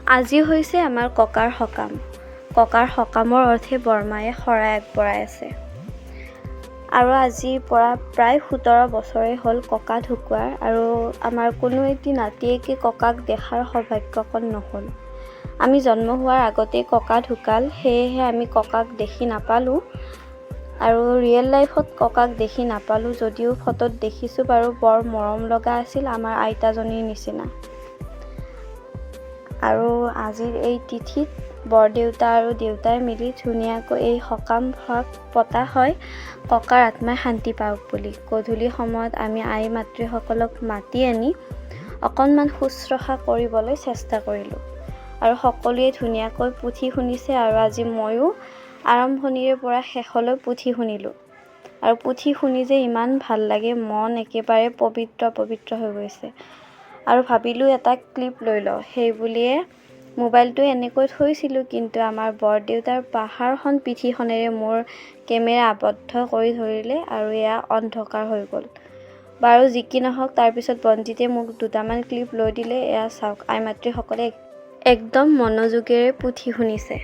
আজি হৈছে আমাৰ ককাৰ সকাম। ককাৰ সকামৰ অৰ্থে বৰমায়ে শৰাই আগবঢ়াই আছে। আৰু আজিৰ পৰা প্ৰায় 17 বছৰেই হ'ল ককা ঢুকুৱাৰ আৰু আমাৰ কোনো এটি নাতিয়েকে ককাক দেখাৰ সৌভাগ্যকণ নহ'ল। আমি জন্ম হোৱাৰ আগতেই ককা ঢুকাল, সেয়েহে আমি ককাক দেখি নাপালোঁ আৰু ৰিয়েল লাইফত ককাক দেখি নাপালোঁ যদিও ফটোত দেখিছোঁ বাৰু। বৰ মৰম লগা আছিল, আমাৰ আইতাজনীৰ নিচিনা। আৰু আজিৰ এই তিথিত বৰদেউতা আৰু দেউতাই মিলি ধুনীয়াকৈ এই সকাম ভাগ পতা হয় ককাৰ আত্মাই শান্তি পাওক বুলি। গধূলি সময়ত আমি আই মাতৃসকলক মাতি আনি অকণমান শুশ্ৰূষা কৰিবলৈ চেষ্টা কৰিলোঁ আৰু সকলোৱে ধুনীয়াকৈ পুথি শুনিছে আৰু আজি ময়ো আৰম্ভণিৰে পৰা শেষলৈ পুথি শুনিলোঁ। আৰু পুথি শুনি যে ইমান ভাল লাগে, মন একেবাৰে পবিত্ৰ হৈ গৈছে। আৰু ভাবিলোঁ এটা ক্লিপ লৈ লওঁ, সেই বুলিয়ে মোবাইলটো এনেকৈ থৈছিলোঁ, কিন্তু আমাৰ বৰদেউতাৰ পাহাৰখন পিঠিখনেৰে মোৰ কেমেৰা আবদ্ধ কৰি ধৰিলে আৰু এয়া অন্ধকাৰ হৈ গ'ল। বাৰু যি কি নহওক, তাৰপিছত বন্দিতে মোক দুটামান ক্লিপ লৈ দিলে। এয়া চাওক, আই মাতৃসকলে একদম মনোযোগেৰে পুথি শুনিছে।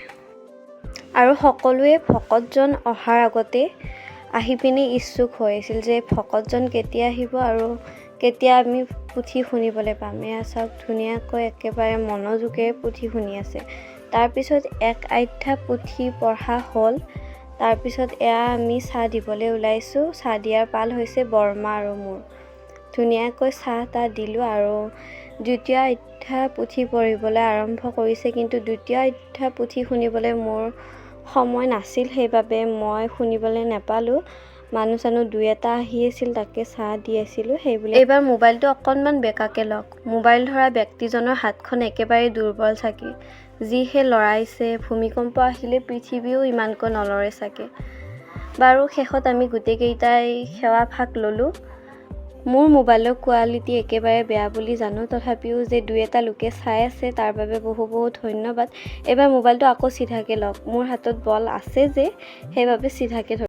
আৰু সকলোৱে ভকতজন অহাৰ আগতে আহি পিনে ইচ্ছুক হৈ আছিল যে ভকতজন কেতিয়া আহিব আৰু কেতিয়া আমি পুথি শুনিবলৈ পাম। এয়া চাওক, ধুনীয়াকৈ একেবাৰে মনোযোগেৰে পুথি শুনি আছে। তাৰপিছত এক আধ্যায় পুথি পঢ়া হ'ল। তাৰপিছত এয়া আমি চাহ দিবলৈ ওলাইছোঁ। চাহ দিয়াৰ পাল হৈছে বৰমা আৰু মোৰ। ধুনীয়াকৈ চাহ তাহ দিলোঁ আৰু দ্বিতীয় অধ্যায় পুথি পঢ়িবলৈ আৰম্ভ কৰিছে, কিন্তু দ্বিতীয় অধ্যায় পুথি শুনিবলৈ মোৰ সময় নাছিল, সেইবাবে মই শুনিবলৈ নাপালোঁ। মানুহ চানুহ দুই এটা আহি আছিল, তাকে চাহ দি আছিলোঁ। সেইবুলি এইবাৰ মোবাইলটো অকণমান বেকাকে লওক। মোবাইল ধৰা ব্যক্তিজনৰ হাতখন একেবাৰে দুৰ্বল চাগে, যিহে লৰাইছে। ভূমিকম্প আহিলে পৃথিৱীও ইমানকৈ নলৰে চাগে। বাৰু শেষত আমি গোটেইকেইটাই সেৱা ভাগ ল'লোঁ। মোৰ মোবাইলৰ কোৱালিটি একেবাৰে বেয়া বুলি জানো, তথাপিও যে দুই এটা লোকে চাই আছে তাৰ বাবে বহুত ধন্যবাদ। এইবাৰ মোবাইলটো আকৌ চিধাকৈ লওক। মোৰ হাতত বল আছে যে, সেইবাবে চিধাকৈ ধৰিছোঁ।